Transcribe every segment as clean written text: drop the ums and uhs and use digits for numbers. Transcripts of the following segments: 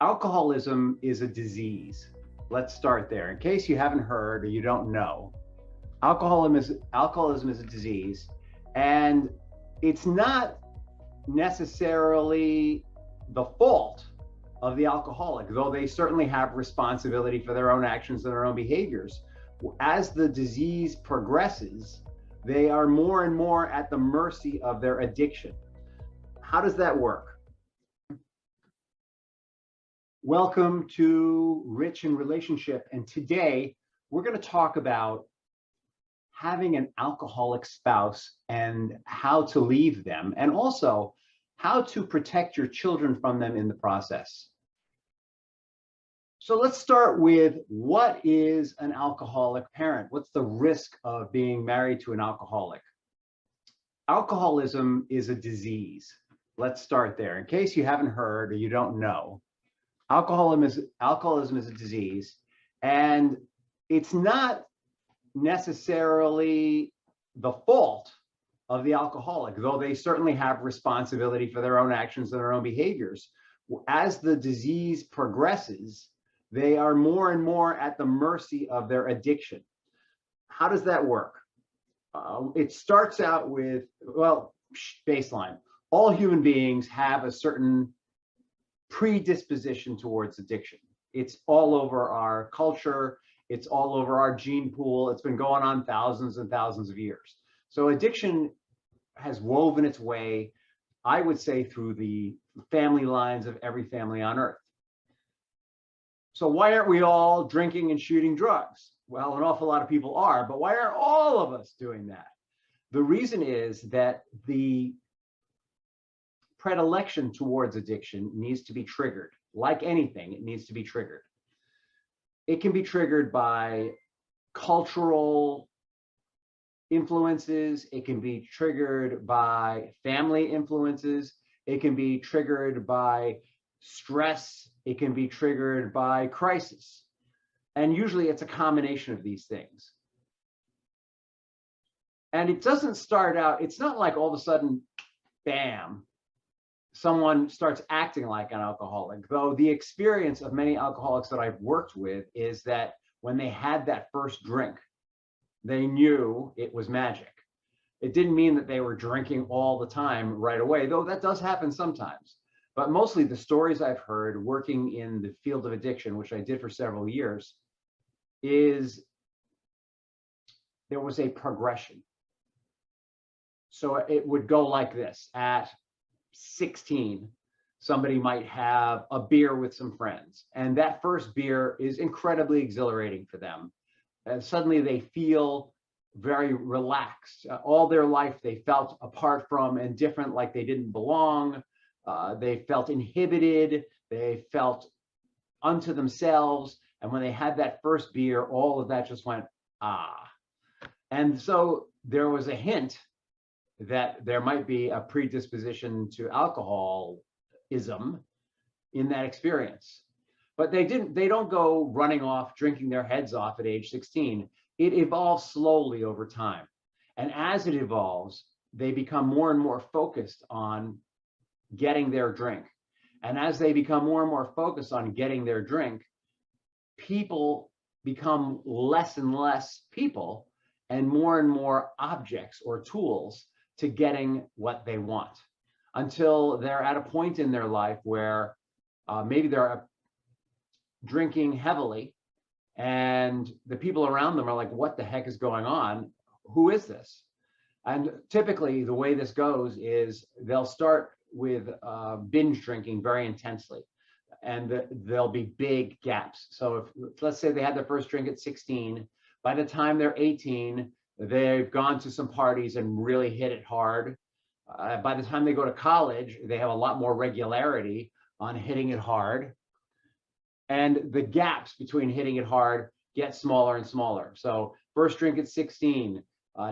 Alcoholism is a disease. Let's start there. In case you haven't heard or you don't know, alcoholism is a disease, and it's not necessarily the fault of the alcoholic, though they certainly have responsibility for their own actions and their own behaviors. As the disease progresses, they are more and more at the mercy of their addiction. How does that work? Welcome to Rich in Relationship, and today we're going to talk about having an alcoholic spouse and how to leave them, and also how to protect your children from them in the process. So let's start with, what is an alcoholic parent? What's the risk of being married to an alcoholic? Alcoholism is a disease. Let's start there. In case you haven't heard or you don't know, alcoholism is a disease, and it's not necessarily the fault of the alcoholic, though they certainly have responsibility for their own actions and their own behaviors. As the disease progresses, they are more and more at the mercy of their addiction. How does that work? It starts out with, well, baseline. All human beings have a certain predisposition towards addiction. It's all over our culture. It's all over our gene pool. It's been going on thousands and thousands of years. So addiction has woven its way, I would say, through the family lines of every family on earth. So why aren't we all drinking and shooting drugs? Well, an awful lot of people are, but why aren't all of us doing that? The reason is that the predilection towards addiction needs to be triggered. Like anything, it needs to be triggered. It can be triggered by cultural influences. It can be triggered by family influences. It can be triggered by stress. It can be triggered by crisis. And usually it's a combination of these things. And it doesn't start out, it's not like all of a sudden, bam, someone starts acting like an alcoholic. Though the experience of many alcoholics that I've worked with is that when they had that first drink, they knew it was magic. It didn't mean that they were drinking all the time right away, though that does happen sometimes. But mostly the stories I've heard working in the field of addiction, which I did for several years, is there was a progression. So it would go like this. At 16, somebody might have a beer with some friends, and that first beer is incredibly exhilarating for them. And suddenly they feel very relaxed. All their life they felt apart from and different, like they didn't belong. They felt inhibited. They felt unto themselves. And when they had that first beer, all of that just went, ah. And so there was a hint that there might be a predisposition to alcoholism in that experience. But they don't go running off, drinking their heads off at age 16. It evolves slowly over time. And as it evolves, they become more and more focused on getting their drink. And as they become more and more focused on getting their drink, people become less and less people and more objects or tools to getting what they want, until they're at a point in their life where maybe they're drinking heavily and the people around them are like, what the heck is going on? Who is this? And typically the way this goes is they'll start with binge drinking very intensely, and there'll be big gaps. So if, let's say they had their first drink at 16, by the time they're 18, they've gone to some parties and really hit it hard. By the time they go to college, they have a lot more regularity on hitting it hard. And the gaps between hitting it hard get smaller and smaller. So first drink at 16,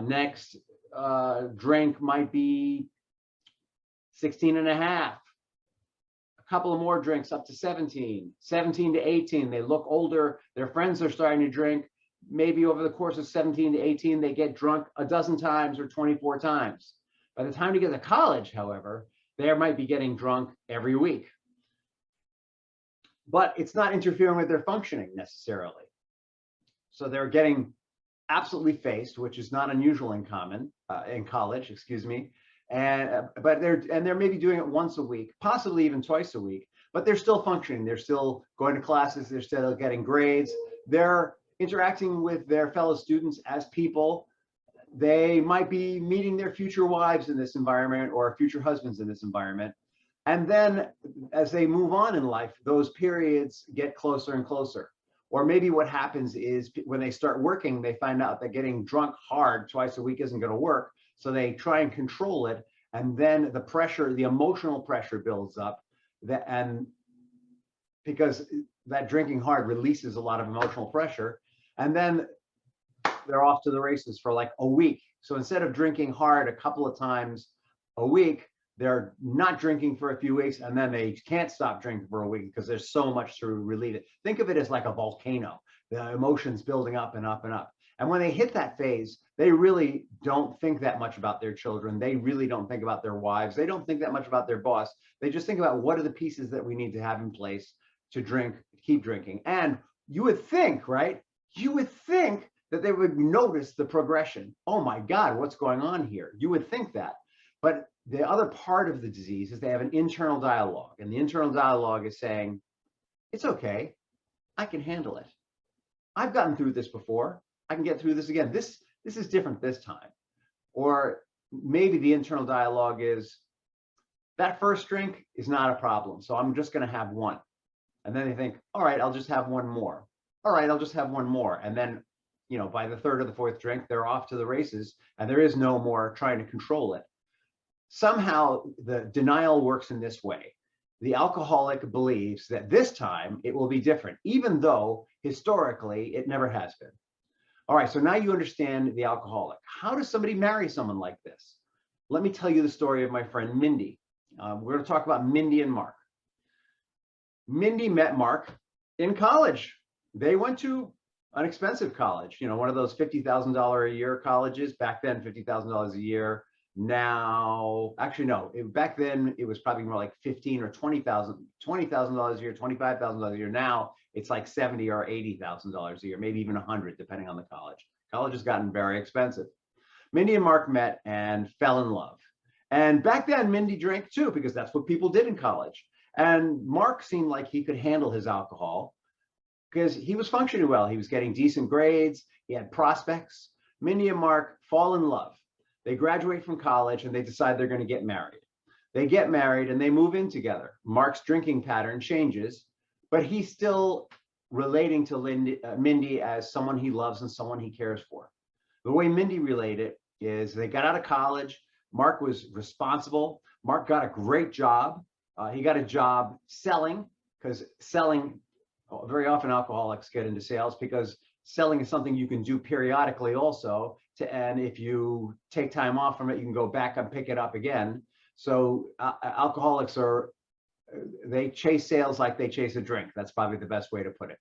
next drink might be 16 and a half. A couple of more drinks up to 17, 17 to 18. They look older. Their friends are starting to drink. Maybe over the course of 17 to 18, they get drunk a dozen times or 24 times. By the time they get to college, however, they might be getting drunk every week. but it's not interfering with their functioning necessarily. So they're getting absolutely faced, which is not unusual in college, excuse me. But they're maybe doing it once a week, possibly even twice a week, but they're still functioning. They're still going to classes. They're still getting grades. They're interacting with their fellow students as people. They might be meeting their future wives in this environment or future husbands in this environment. And then as they move on in life, those periods get closer and closer. Or maybe what happens is when they start working, they find out that getting drunk hard twice a week isn't going to work. So they try and control it. And then the pressure, the emotional pressure builds up. And because that drinking hard releases a lot of emotional pressure. And then they're off to the races for like a week. So instead of drinking hard a couple of times a week, they're not drinking for a few weeks, and then they can't stop drinking for a week because there's so much to relieve it. Think of it as like a volcano, the emotions building up and up and up. And when they hit that phase, they really don't think that much about their children. They really don't think about their wives. They don't think that much about their boss. They just think about what are the pieces that we need to have in place to drink, keep drinking. And you would think, right? You would think that they would notice the progression. Oh my God, what's going on here? You would think that. But the other part of the disease is they have an internal dialogue. And the internal dialogue is saying, it's okay, I can handle it. I've gotten through this before. I can get through this again. This is different this time. Or maybe the internal dialogue is, that first drink is not a problem, so I'm just going to have one. And then they think, all right, I'll just have one more. All right, I'll just have one more. And then, by the third or the fourth drink, they're off to the races, and there is no more trying to control it. Somehow the denial works in this way. The alcoholic believes that this time it will be different, even though historically it never has been. All right, so now you understand the alcoholic. How does somebody marry someone like this? Let me tell you the story of my friend Mindy. We're going to talk about Mindy and Mark. Mindy met Mark in college. They went to an expensive college, one of those $50,000 a year colleges. Back then, $50,000 a year. Now, actually, no, back then it was probably more like $15,000 or $20,000 a year, $25,000 a year. Now it's like $70,000 or $80,000 a year, maybe even $100,000, depending on the college. College has gotten very expensive. Mindy and Mark met and fell in love. And back then, Mindy drank too, because that's what people did in college. And Mark seemed like he could handle his alcohol because he was functioning well. He was getting decent grades. He had prospects. Mindy and Mark fall in love. They graduate from college and they decide they're going to get married. They get married and they move in together. Mark's drinking pattern changes, but he's still relating to Mindy as someone he loves and someone he cares for. The way Mindy related is they got out of college. Mark was responsible. Mark got a great job. He got a job selling, because selling, very often alcoholics get into sales because selling is something you can do periodically also. And if you take time off from it, you can go back and pick it up again. So alcoholics they chase sales like they chase a drink. That's probably the best way to put it.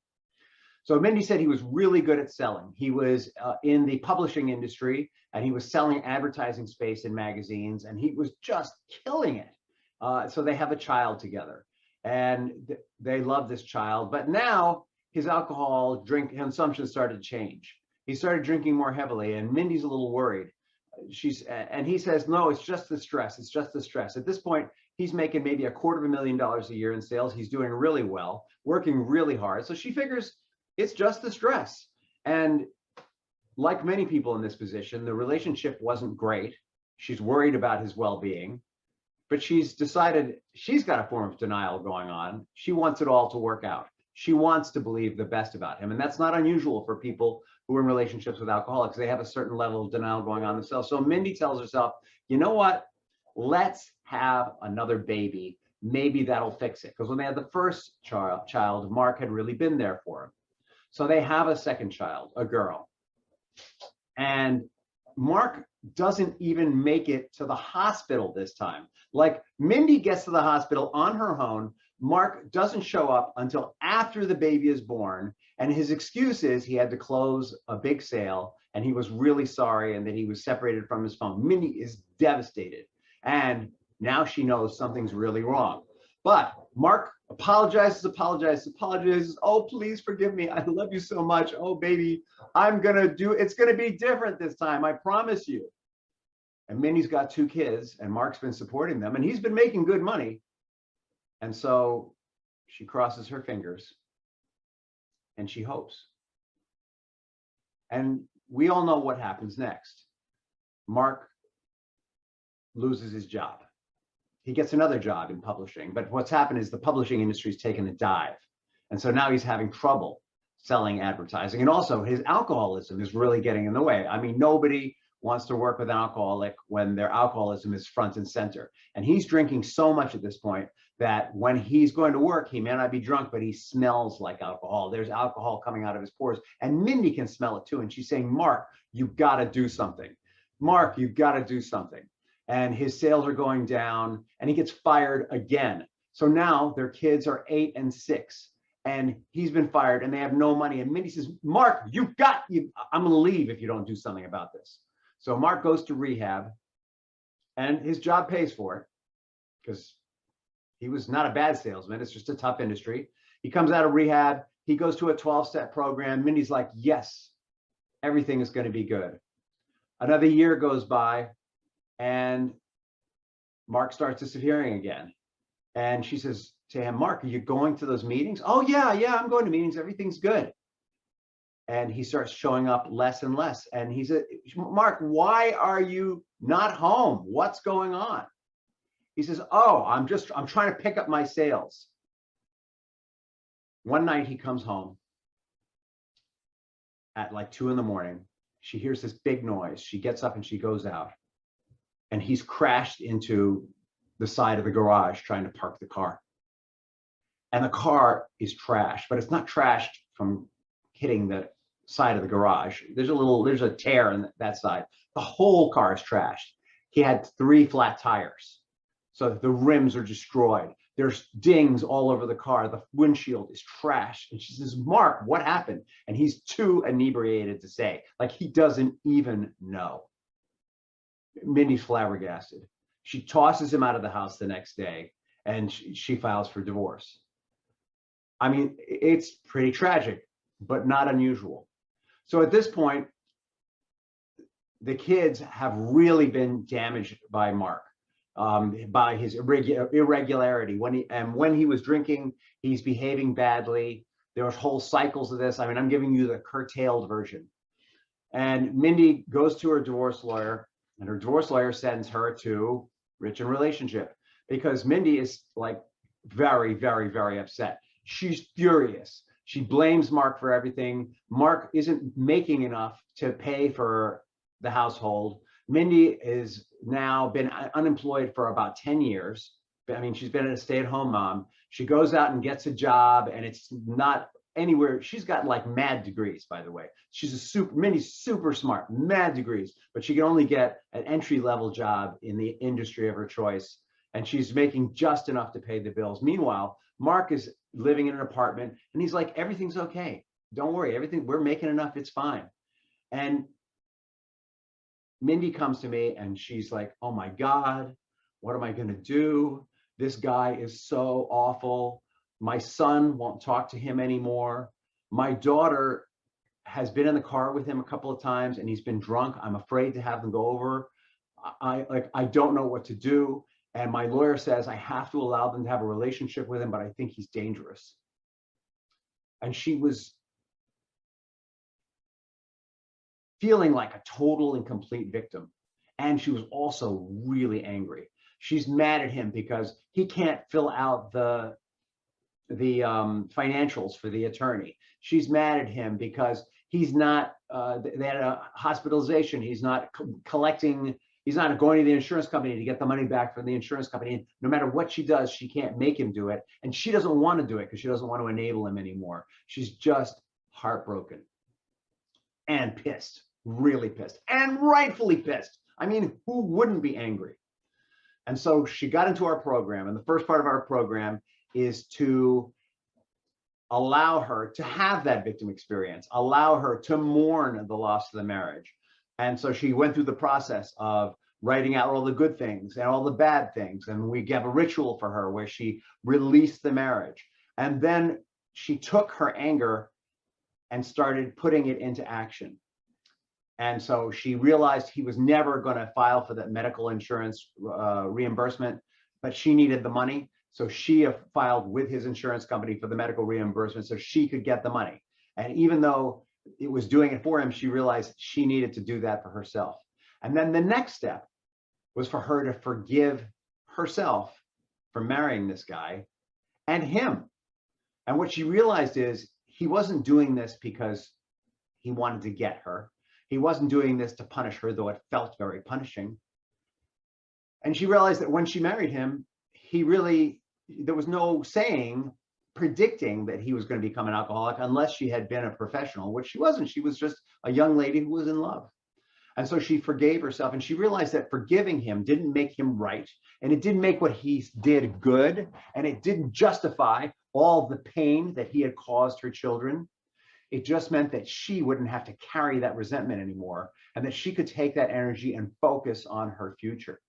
So Mindy said he was really good at selling. He was in the publishing industry, and he was selling advertising space in magazines, and he was just killing it. So they have a child together, and they love this child. But now his alcohol drink consumption started to change. He started drinking more heavily, and Mindy's a little worried. And he says, no, it's just the stress. It's just the stress. At this point, he's making maybe $250,000 a year in sales. He's doing really well, working really hard. So she figures it's just the stress. And like many people in this position, the relationship wasn't great. She's worried about his well-being, but she's decided she's got a form of denial going on. She wants it all to work out. She wants to believe the best about him. And that's not unusual for people who are in relationships with alcoholics. They have a certain level of denial going on themselves. So Mindy tells herself, you know what? Let's have another baby. Maybe that'll fix it. Because when they had the first child, Mark had really been there for him. So they have a second child, a girl. And Mark doesn't even make it to the hospital this time. Like, Mindy gets to the hospital on her own. Mark doesn't show up until after the baby is born. And his excuse is he had to close a big sale and he was really sorry and that he was separated from his phone. Mindy is devastated. And now she knows something's really wrong. But Mark apologizes. Oh, please forgive me. I love you so much. Oh, baby, it's going to be different this time. I promise you. And Mindy's got 2 kids, and Mark's been supporting them, and he's been making good money. And so she crosses her fingers and she hopes. And we all know what happens next. Mark loses his job. He gets another job in publishing, but what's happened is the publishing industry's taken a dive. And so now he's having trouble selling advertising. And also his alcoholism is really getting in the way. I mean, nobody wants to work with an alcoholic when their alcoholism is front and center. And he's drinking so much at this point that when he's going to work, he may not be drunk, but he smells like alcohol. There's alcohol coming out of his pores. And Mindy can smell it too. And she's saying, Mark, you've got to do something. Mark, you've got to do something. And his sales are going down, and he gets fired again. So now their kids are 8 and 6, and he's been fired, and they have no money. And Mindy says, Mark, I'm going to leave if you don't do something about this. So Mark goes to rehab, and his job pays for it because he was not a bad salesman. It's just a tough industry. He comes out of rehab. He goes to a 12-step program. Mindy's like, yes, everything is going to be good. Another year goes by, and Mark starts disappearing again. And she says to him, Mark, are you going to those meetings? Oh, yeah, I'm going to meetings. Everything's good. And he starts showing up less and less. And he said, Mark, why are you not home? What's going on? He says, oh, I'm trying to pick up my sales. One night he comes home at like 2 in the morning. She hears this big noise. She gets up and she goes out. And he's crashed into the side of the garage trying to park the car. And the car is trashed, but it's not trashed from hitting the side of the garage. There's a tear in that side. The whole car is trashed. He had 3 flat tires. So the rims are destroyed. There's dings all over the car. The windshield is trashed. And she says, Mark, what happened? And he's too inebriated to say, like he doesn't even know. Mindy's flabbergasted. She tosses him out of the house the next day, and she files for divorce. I mean, it's pretty tragic, but not unusual. So at this point, the kids have really been damaged by Mark, by his irregularity. When he was drinking, he's behaving badly. There was whole cycles of this. I mean, I'm giving you the curtailed version. And Mindy goes to her divorce lawyer, and her divorce lawyer sends her to Rich and Relationship because Mindy is like very, very, very upset. She's furious. She blames Mark for everything. Mark isn't making enough to pay for the household. Mindy is now been unemployed for about 10 years. I mean, she's been a stay-at-home mom. She goes out and gets a job, and it's not anywhere. She's got like mad degrees, by the way. Mindy's super smart, mad degrees, but she can only get an entry-level job in the industry of her choice. And she's making just enough to pay the bills. Meanwhile, Mark is living in an apartment, and he's like, everything's okay. Don't worry, we're making enough, it's fine. And Mindy comes to me and she's like, oh my God, what am I gonna do? This guy is so awful. My son won't talk to him anymore. My daughter has been in the car with him a couple of times and he's been drunk. I'm afraid to have them go over. I don't know what to do. And my lawyer says I have to allow them to have a relationship with him, but I think he's dangerous. And she was feeling like a total and complete victim. And she was also really angry. She's mad at him because he can't fill out the financials for the attorney. She's mad at him because he's not, they had a hospitalization. He's not collecting, he's not going to the insurance company to get the money back from the insurance company. And no matter what she does, she can't make him do it. And she doesn't want to do it because she doesn't want to enable him anymore. She's just heartbroken and pissed, really pissed, and rightfully pissed. I mean, who wouldn't be angry? And so she got into our program, and the first part of our program is to allow her to have that victim experience, allow her to mourn the loss of the marriage. And so she went through the process of writing out all the good things and all the bad things. And we have a ritual for her where she released the marriage. And then she took her anger and started putting it into action. And so she realized he was never going to file for that medical insurance reimbursement, but she needed the money. So she filed with his insurance company for the medical reimbursement so she could get the money. And even though it was doing it for him, she realized she needed to do that for herself. And then the next step was for her to forgive herself for marrying this guy and him. And what she realized is he wasn't doing this because he wanted to get her. He wasn't doing this to punish her, though it felt very punishing. And she realized that when she married him, there was no predicting that he was going to become an alcoholic unless she had been a professional, which she wasn't. She was just a young lady who was in love. And so she forgave herself, and she realized that forgiving him didn't make him right, and it didn't make what he did good, and it didn't justify all the pain that he had caused her children. It just meant that she wouldn't have to carry that resentment anymore, and that she could take that energy and focus on her future.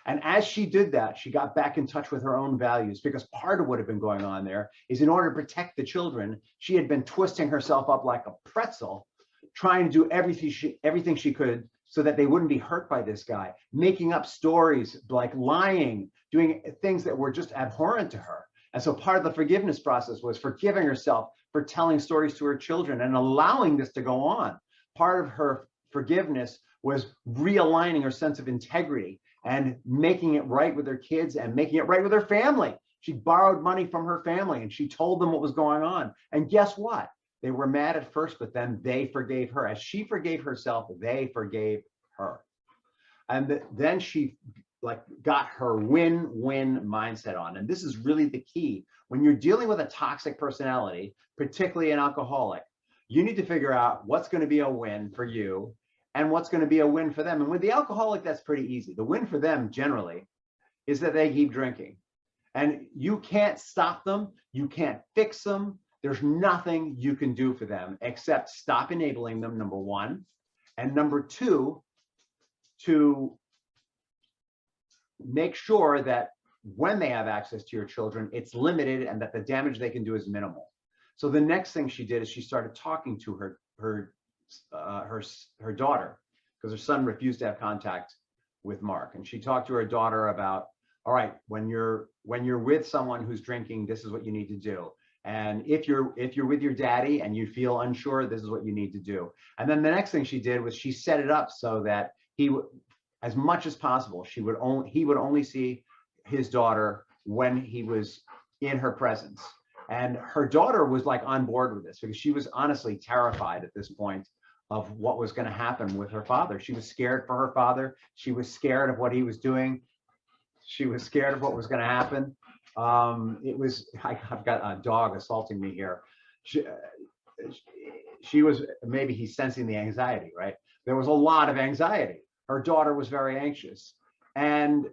And as she did that, she got back in touch with her own values, because part of what had been going on there is, in order to protect the children, she had been twisting herself up like a pretzel, trying to do everything she could so that they wouldn't be hurt by this guy, making up stories, like lying, doing things that were just abhorrent to her. And so part of the forgiveness process was forgiving herself for telling stories to her children and allowing this to go on. Part of her forgiveness was realigning her sense of integrity and making it right with her kids and making it right with her family. She borrowed money from her family and she told them what was going on. And guess what? They were mad at first, but then they forgave her. As she forgave herself, they forgave her. And then she got her win-win mindset on. And this is really the key. When you're dealing with a toxic personality, particularly an alcoholic, you need to figure out what's going to be a win for you and what's going to be a win for them. And with the alcoholic, that's pretty easy. The win for them generally is that they keep drinking. And you can't stop them. You can't fix them. There's nothing you can do for them except stop enabling them, number one. And number two, to make sure that when they have access to your children, it's limited and that the damage they can do is minimal. So the next thing she did is she started talking to her daughter, because her son refused to have contact with Mark. And she talked to her daughter about, all right, when you're with someone who's drinking, this is what you need to do. And if you're with your daddy and you feel unsure, this is what you need to do. And then the next thing she did was she set it up so that as much as possible, he would only see his daughter when he was in her presence. And her daughter was on board with this, because she was honestly terrified at this point of what was going to happen with her father. She was scared for her father. She was scared of what he was doing. She was scared of what was going to happen. I've got a dog assaulting me here. She was, maybe he's sensing the anxiety, right? There was a lot of anxiety. Her daughter was very anxious. And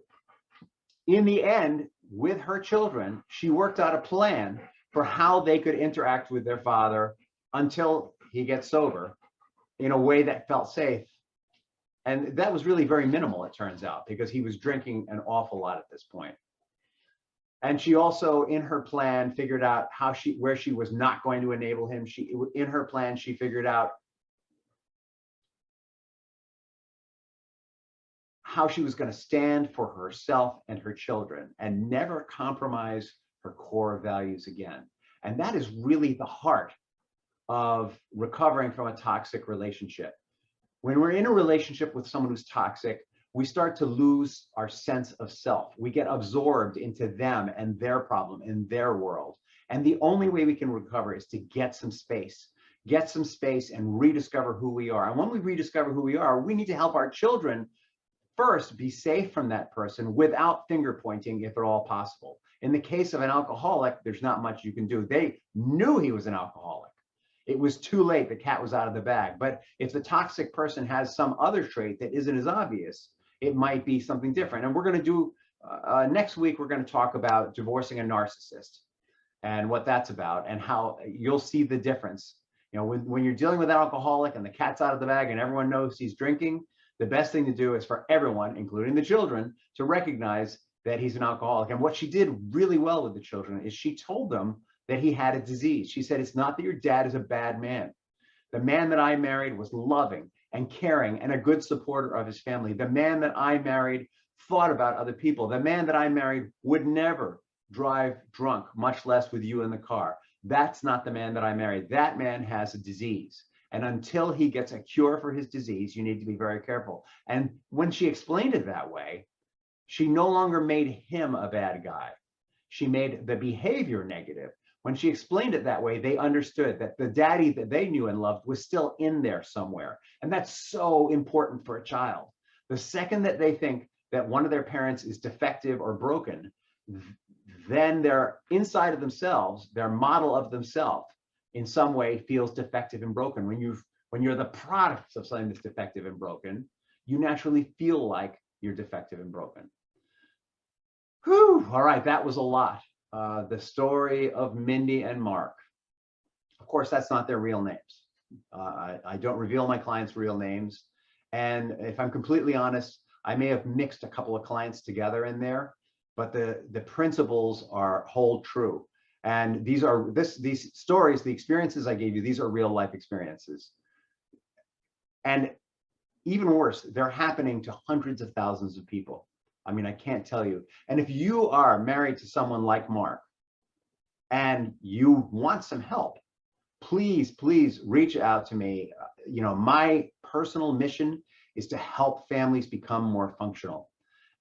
in the end, with her children, she worked out a plan for how they could interact with their father until he gets sober in a way that felt safe. And that was really very minimal, it turns out, because he was drinking an awful lot at this point. And she also, in her plan, figured out where she was not going to enable him. In her plan, she figured out how she was going to stand for herself and her children and never compromise her core values again. And that is really the heart of recovering from a toxic relationship. When we're in a relationship with someone who's toxic, we start to lose our sense of self. We get absorbed into them and their problem in their world. And the only way we can recover is to get some space and rediscover who we are. And when we rediscover who we are, we need to help our children first be safe from that person without finger pointing, if at all possible. In the case of an alcoholic, there's not much you can do. They knew he was an alcoholic. It was too late. The cat was out of the bag. But if the toxic person has some other trait that isn't as obvious, it might be something different. And we're going to do, next week, we're going to talk about divorcing a narcissist and what that's about, and how you'll see the difference. You know, when you're dealing with an alcoholic and the cat's out of the bag and everyone knows he's drinking, The best thing to do is for everyone, including the children, to recognize that he's an alcoholic. And what she did really well with the children is she told them that he had a disease. She said, it's not that your dad is a bad man. The man that I married was loving and caring and a good supporter of his family. The man that I married thought about other people. The man that I married would never drive drunk, much less with you in the car. That's not the man that I married. That man has a disease. And until he gets a cure for his disease, you need to be very careful. And when she explained it that way, she no longer made him a bad guy. She made the behavior negative. When she explained it that way, they understood that the daddy that they knew and loved was still in there somewhere. And that's so important for a child. The second that they think that one of their parents is defective or broken, then their inside of themselves, their model of themselves, in some way feels defective and broken. When you're the product of something that's defective and broken, you naturally feel like you're defective and broken. Whew, all right, that was a lot. The story of Mindy and Mark. Of course, that's not their real names. I don't reveal my clients' real names. And if I'm completely honest, I may have mixed a couple of clients together in there, but the principles hold true. And these stories, the experiences I gave you, these are real life experiences. And even worse, they're happening to hundreds of thousands of people. I mean, I can't tell you. And if you are married to someone like Mark and you want some help, please, please reach out to me. You know, my personal mission is to help families become more functional.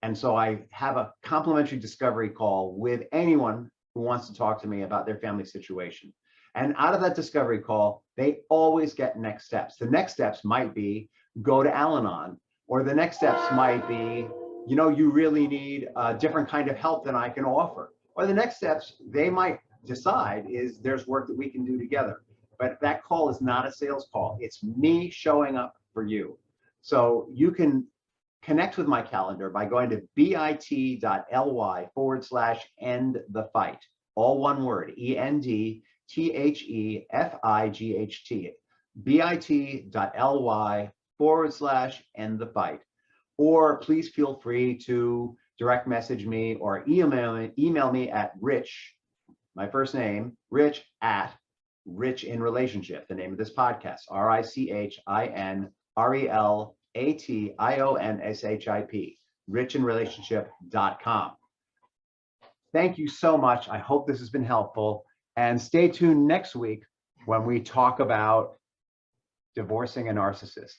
And so I have a complimentary discovery call with anyone who wants to talk to me about their family situation. And out of that discovery call, they always get next steps. The next steps might be go to Al-Anon, or the next steps might be, you know, you really need a different kind of help than I can offer. Or the next steps they might decide is there's work that we can do together. But that call is not a sales call. It's me showing up for you. So you can connect with my calendar by going to bit.ly/end the fight. All one word, ENDTHEFIGHT. bit.ly/end the fight. Or please feel free to direct message me or email me at Rich, my first name, Rich at Rich in Relationship, the name of this podcast, RICHINRELATIONSHIP, richinrelationship.com. Thank you so much. I hope this has been helpful. And stay tuned next week when we talk about divorcing a narcissist.